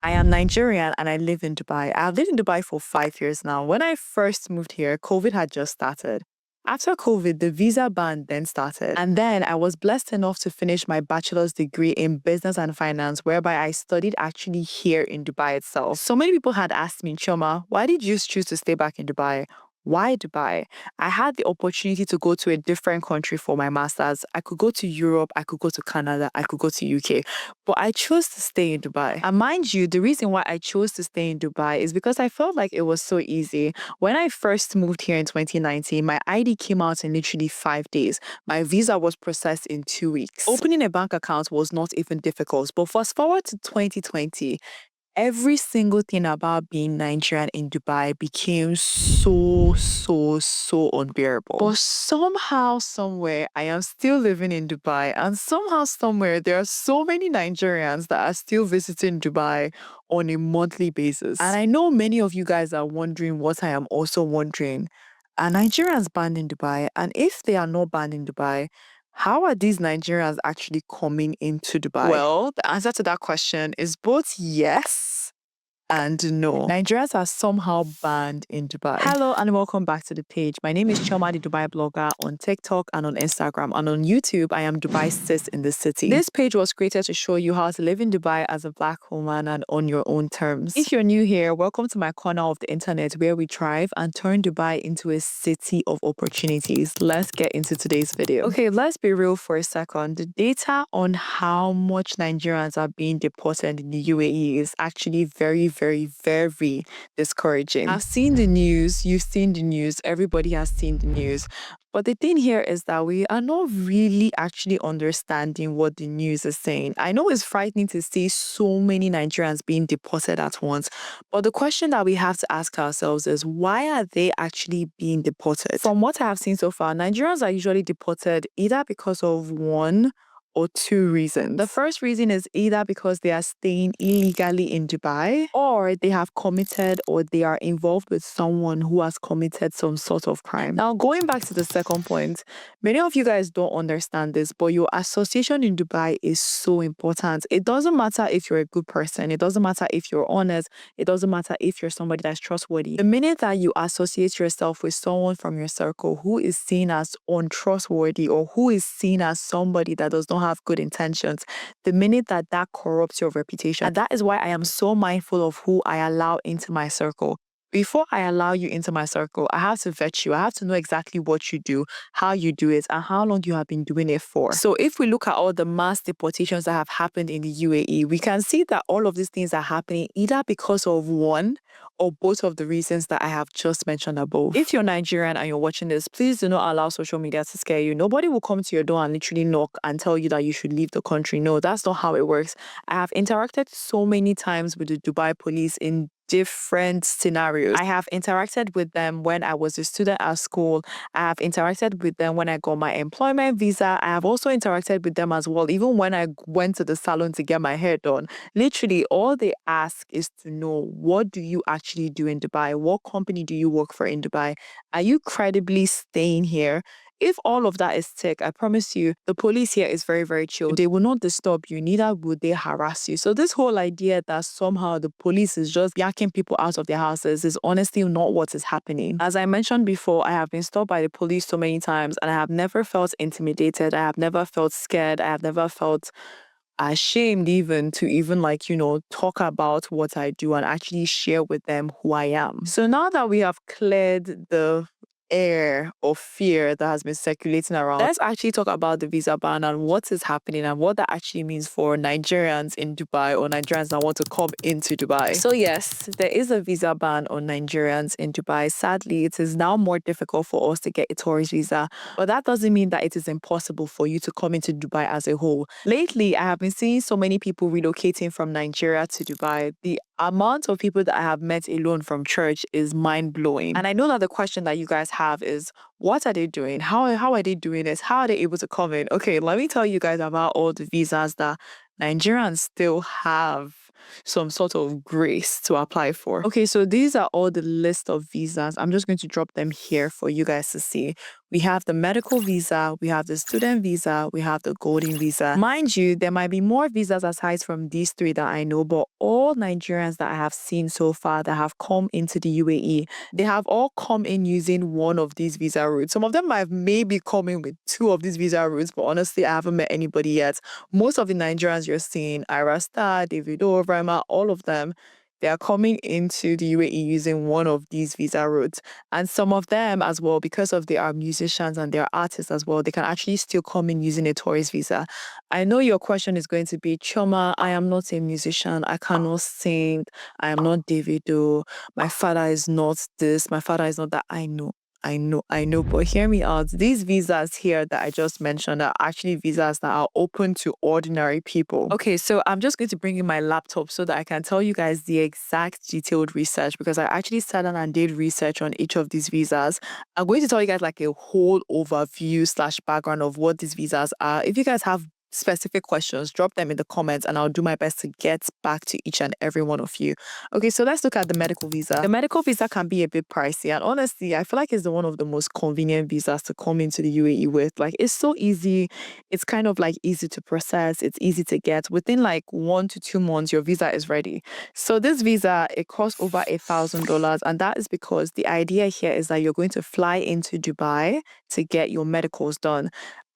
I am Nigerian and I live in Dubai. I've lived in Dubai for 5 years now. When I first moved here, COVID had just started. After COVID, the visa ban then started. And then I was blessed enough to finish my bachelor's degree in business and finance, whereby I studied actually here in Dubai itself. So many people had asked me, Chioma, why did you choose to stay back in Dubai? Why Dubai? I had the opportunity to go to a different country for my master's. I could go to Europe, I could go to Canada, I could go to UK. But I chose to stay in Dubai. And mind you, the reason why I chose to stay in Dubai is because I felt like it was so easy. When I first moved here in 2019, my ID came out in literally 5 days. My visa was processed in 2 weeks. Opening a bank account was not even difficult. But fast forward to 2020, every single thing about being Nigerian in Dubai became so unbearable. But somehow, somewhere, I am still living in Dubai. And somehow, somewhere, there are so many Nigerians that are still visiting Dubai on a monthly basis. And I know many of you guys are wondering what I am also wondering. Are Nigerians banned in Dubai? And if they are not banned in Dubai, how are these Nigerians actually coming into Dubai? Well, the answer to that question is both yes and no. Nigerians are somehow banned in Dubai. Hello and welcome back to the page. My name is CHIOMA, the Dubai blogger on TikTok and on Instagram. And on YouTube, I am Dubai Sis in the City. This page was created to show you how to live in Dubai as a Black woman and on your own terms. If you're new here, welcome to my corner of the internet where we thrive and turn Dubai into a city of opportunities. Let's get into today's video. Okay, let's be real for a second. The data on how much Nigerians are being deported in the UAE is actually very discouraging. I've seen the news, you've seen the news, everybody has seen the news. But the thing here is that we are not really actually understanding what the news is saying. I know it's frightening to see so many Nigerians being deported at once, but the question that we have to ask ourselves is, why are they actually being deported? From what I have seen so far, Nigerians are usually deported either because of one or two reasons. The first reason is either because they are staying illegally in Dubai, or they have committed or they are involved with someone who has committed some sort of crime. Now, going back to the second point, many of you guys don't understand this, but your association in Dubai is so important. It doesn't matter if you're a good person. It doesn't matter if you're honest. It doesn't matter if you're somebody that's trustworthy. The minute that you associate yourself with someone from your circle who is seen as untrustworthy or who is seen as somebody that does not have good intentions, the minute that that corrupts your reputation. And that is why I am so mindful of who I allow into my circle. Before I allow you into my circle, I have to vet you. I have to know exactly what you do, how you do it, and how long you have been doing it for. So if we look at all the mass deportations that have happened in the UAE, we can see that all of these things are happening either because of one or both of the reasons that I have just mentioned above. If you're Nigerian and you're watching this, please do not allow social media to scare you. Nobody will come to your door and literally knock and tell you that you should leave the country. No, that's not how it works. I have interacted so many times with the Dubai police in different scenarios. I have interacted with them when I was a student at school. I have interacted with them when I got my employment visa. I have also interacted with them as well, even when I went to the salon to get my hair done. Literally, all they ask is to know, what do you actually do in Dubai? What company do you work for in Dubai? Are you credibly staying here? If all of that is tick, I promise you, the police here is very chill. They will not disturb you, neither would they harass you. So this whole idea that somehow the police is just yakking people out of their houses is honestly not what is happening. As I mentioned before, I have been stopped by the police so many times and I have never felt intimidated. I have never felt scared. I have never felt ashamed even to talk about what I do and actually share with them who I am. So now that we have cleared the air of fear that has been circulating around, let's actually talk about the visa ban and what is happening and what that actually means for Nigerians in Dubai or Nigerians that want to come into Dubai. So yes, there is a visa ban on Nigerians in Dubai. Sadly, it is now more difficult for us to get a tourist visa, but that doesn't mean that it is impossible for you to come into Dubai as a whole. Lately, I have been seeing so many people relocating from Nigeria to Dubai. The amount of people that I have met alone from church is mind-blowing. And I know that the question that you guys have is, what are they doing? How are they doing this? How are they able to come in? Okay, let me tell you guys about all the visas that Nigerians still have some sort of grace to apply for. Okay, so these are all the list of visas. I'm just going to drop them here for you guys to see. We have the medical visa, we have the student visa, we have the golden visa. Mind you, there might be more visas aside from these three that I know, but all Nigerians that I have seen so far that have come into the UAE, they have all come in using one of these visa routes. Some of them might maybe come in with two of these visa routes, but honestly, I haven't met anybody yet. Most of the Nigerians you're seeing, Irasta, Davido, Rema, all of them, they are coming into the UAE using one of these visa routes. And some of them as well, because of they are musicians and they're artists as well, they can actually still come in using a tourist visa. I know your question is going to be, CHIOMA, I am not a musician. I cannot sing. I am not Davido. My father is not this. My father is not that. I know, but hear me out. These visas here that I just mentioned are actually visas that are open to ordinary people. Okay, so I'm just going to bring in my laptop so that I can tell you guys the exact detailed research, because I actually sat down and did research on each of these visas. I'm going to tell you guys like a whole overview / background of what these visas are. If you guys have specific questions, drop them in the comments and I'll do my best to get back to each and every one of you. Okay, so let's look at the medical visa. The medical visa can be a bit pricey, and honestly, I feel like it's one of the most convenient visas to come into the UAE with. Like, it's so easy. It's kind of like easy to process. It's easy to get. Within like 1 to 2 months, your visa is ready. So this visa, it costs over $1,000, and that is because the idea here is that you're going to fly into Dubai to get your medicals done.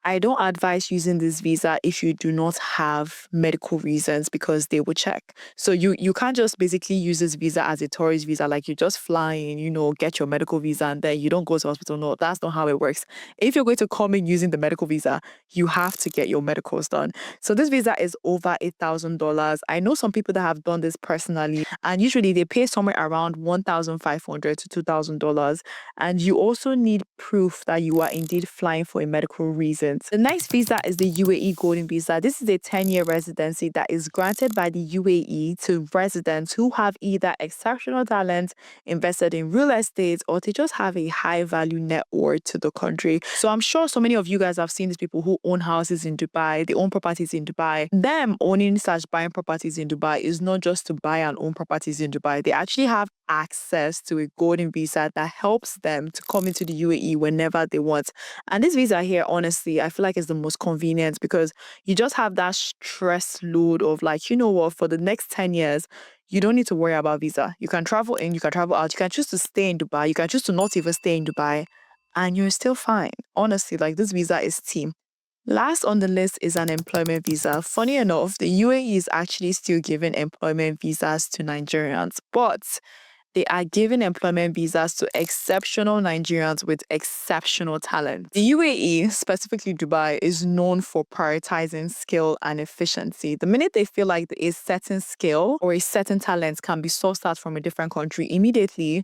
I don't advise using this visa if you do not have medical reasons, because they will check. So you can't just basically use this visa as a tourist visa, like you just fly in, get your medical visa and then you don't go to hospital. No, that's not how it works. If you're going to come in using the medical visa, you have to get your medicals done. So this visa is over $8,000. I know some people that have done this personally, and usually they pay somewhere around $1,500 to $2,000. And you also need proof that you are indeed flying for a medical reason. The next visa is the UAE Golden Visa. This is a 10-year residency that is granted by the UAE to residents who have either exceptional talent, invested in real estate, or they just have a high value net worth to the country. So I'm sure so many of you guys have seen these people who own houses in Dubai, they own properties in Dubai. Them owning / buying properties in Dubai is not just to buy and own properties in Dubai. They actually have access to a golden visa that helps them to come into the UAE whenever they want. And this visa here, honestly, I feel like it's the most convenient, because you just have that stress load of like, you know what, for the next 10 years, you don't need to worry about visa. You can travel in, you can travel out, you can choose to stay in Dubai, you can choose to not even stay in Dubai, and you're still fine. Honestly, like, this visa is team. Last on the list is an employment visa. Funny enough, the UAE is actually still giving employment visas to Nigerians, but they are giving employment visas to exceptional Nigerians with exceptional talent. The UAE, specifically Dubai, is known for prioritizing skill and efficiency. The minute they feel like a certain skill or a certain talent can be sourced out from a different country, immediately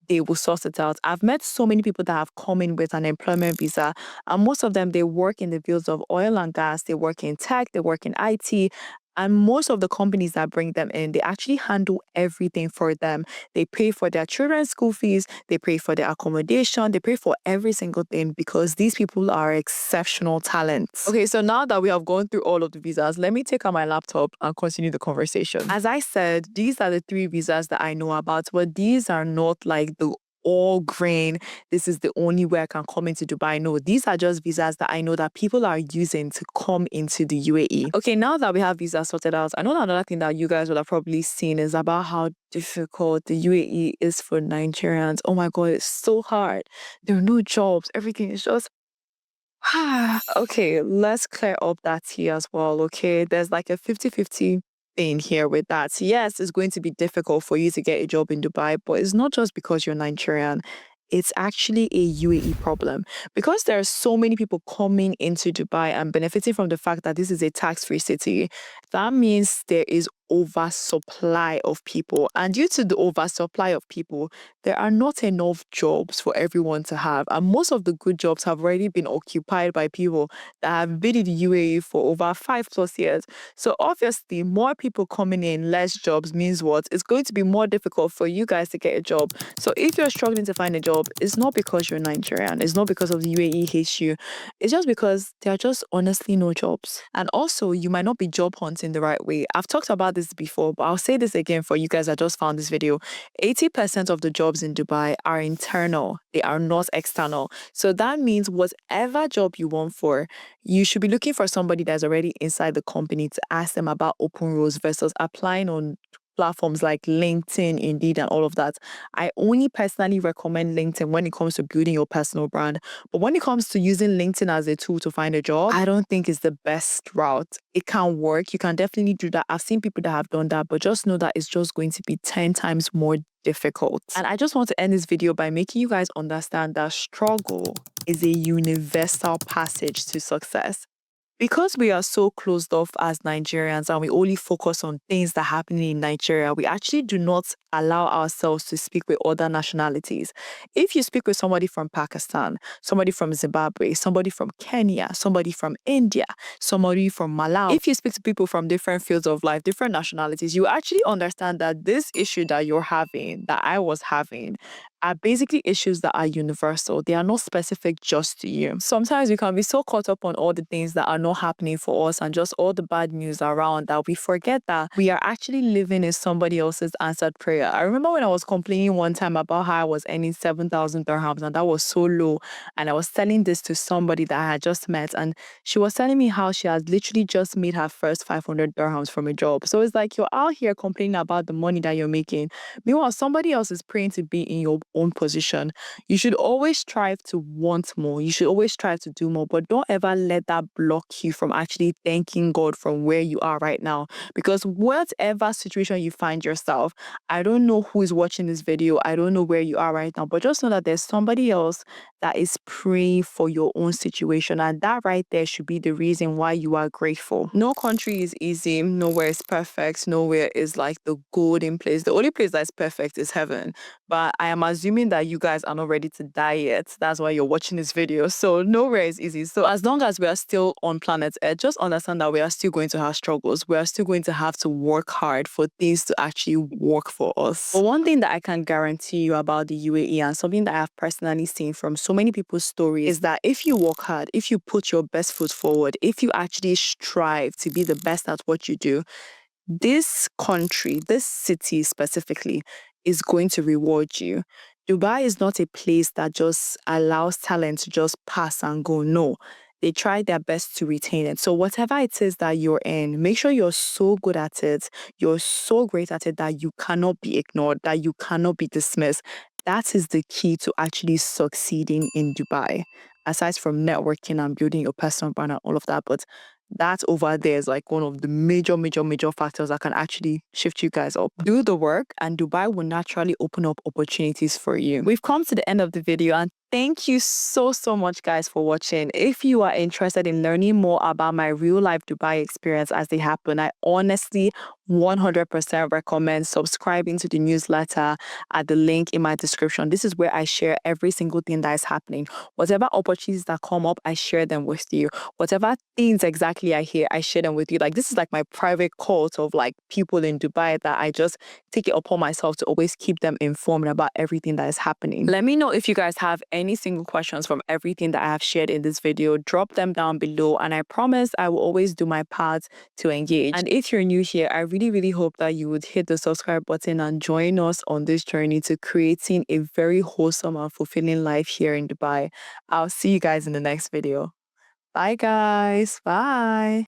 they will source it out. I've met so many people that have come in with an employment visa, and most of them, they work in the fields of oil and gas, they work in tech, they work in IT. And most of the companies that bring them in, they actually handle everything for them. They pay for their children's school fees, they pay for their accommodation, they pay for every single thing, because these people are exceptional talents. Okay, so now that we have gone through all of the visas, let me take out my laptop and continue the conversation. As I said, these are the 3 visas that I know about, but these are not like the all grain, this is the only way I can come into Dubai. No, these are just visas that I know that people are using to come into the UAE. Okay, now that we have visas sorted out, I know another thing that you guys would have probably seen is about how difficult the UAE is for Nigerians. Oh my God, it's so hard. There are no jobs. Everything is just okay, let's clear up that here as well. Okay, there's like a 50-50 thing here with that. Yes, it's going to be difficult for you to get a job in Dubai, but it's not just because you're Nigerian. It's actually a UAE problem, because there are so many people coming into Dubai and benefiting from the fact that this is a tax-free city. That means there is oversupply of people, and due to the oversupply of people, there are not enough jobs for everyone to have, and most of the good jobs have already been occupied by people that have been in the UAE for over 5+ years. So obviously, more people coming in, less jobs means what? It's going to be more difficult for you guys to get a job. So if you're struggling to find a job, it's not because you're Nigerian, it's not because of the UAE hates you, it's just because there are just honestly no jobs. And also, you might not be job hunting the right way. I've talked about this this before, but I'll say this again for you guys that just found this video. 80% of the jobs in Dubai are internal. They are not external. So that means whatever job you want for, you should be looking for somebody that's already inside the company to ask them about open roles versus applying on platforms like LinkedIn, Indeed, and all of that. I only personally recommend LinkedIn when it comes to building your personal brand. But when it comes to using LinkedIn as a tool to find a job, I don't think it's the best route. It can work. You can definitely do that. I've seen people that have done that, but just know that it's just going to be 10 times more difficult. And I just want to end this video by making you guys understand that struggle is a universal passage to success. Because we are so closed off as Nigerians and we only focus on things that happen in Nigeria, we actually do not allow ourselves to speak with other nationalities. If you speak with somebody from Pakistan, somebody from Zimbabwe, somebody from Kenya, somebody from India, somebody from Malawi, if you speak to people from different fields of life, different nationalities, you actually understand that this issue that you're having, that I was having, are basically issues that are universal. They are not specific just to you. Sometimes we can be so caught up on all the things that are not happening for us and just all the bad news around that we forget that we are actually living in somebody else's answered prayer. I remember when I was complaining one time about how I was earning 7,000 dirhams and that was so low. And I was telling this to somebody that I had just met, and she was telling me how she has literally just made her first 500 dirhams from a job. So it's like you're out here complaining about the money that you're making. Meanwhile, somebody else is praying to be in your own position. You should always strive to want more. You should always strive to do more, but don't ever let that block you from actually thanking God from where you are right now. Because whatever situation you find yourself, I don't know who is watching this video. I don't know where you are right now, but just know that there's somebody else that is praying for your own situation. And that right there should be the reason why you are grateful. No country is easy. Nowhere is perfect. Nowhere is like the golden place. The only place that's perfect is heaven. But I am assuming that you guys are not ready to die yet. That's why you're watching this video. So nowhere is easy. So as long as we are still on planet Earth, just understand that we are still going to have struggles. We are still going to have to work hard for things to actually work for us. But one thing that I can guarantee you about the UAE, and something that I've personally seen from so many people's stories, is that if you work hard, if you put your best foot forward, if you actually strive to be the best at what you do, this country, this city specifically, is going to reward you. Dubai is not a place that just allows talent to just pass and go. No, they try their best to retain it. So whatever it is that you're in, make sure you're so good at it, you're so great at it that you cannot be ignored, that you cannot be dismissed. That is the key to actually succeeding in Dubai. Aside from networking and building your personal brand and all of that, but that over there is like one of the major factors that can actually shift you guys up. Do the work and Dubai will naturally open up opportunities for you. We've come to the end of the video, and thank you so much guys for watching. If you are interested in learning more about my real life Dubai experience as they happen, I honestly 100% recommend subscribing to the newsletter at the link in my description. This is where I share every single thing that is happening. Whatever opportunities that come up, I share them with you. Whatever things exactly I hear, I share them with you. Like, this is like my private cult of like people in Dubai that I just take it upon myself to always keep them informed about everything that is happening. Let me know if you guys have any single questions from everything that I have shared in this video. Drop them down below, and I promise I will always do my part to engage. And if you're new here, I really hope that you would hit the subscribe button and join us on this journey to creating a very wholesome and fulfilling life here in Dubai. I'll see you guys in the next video. Bye guys. Bye.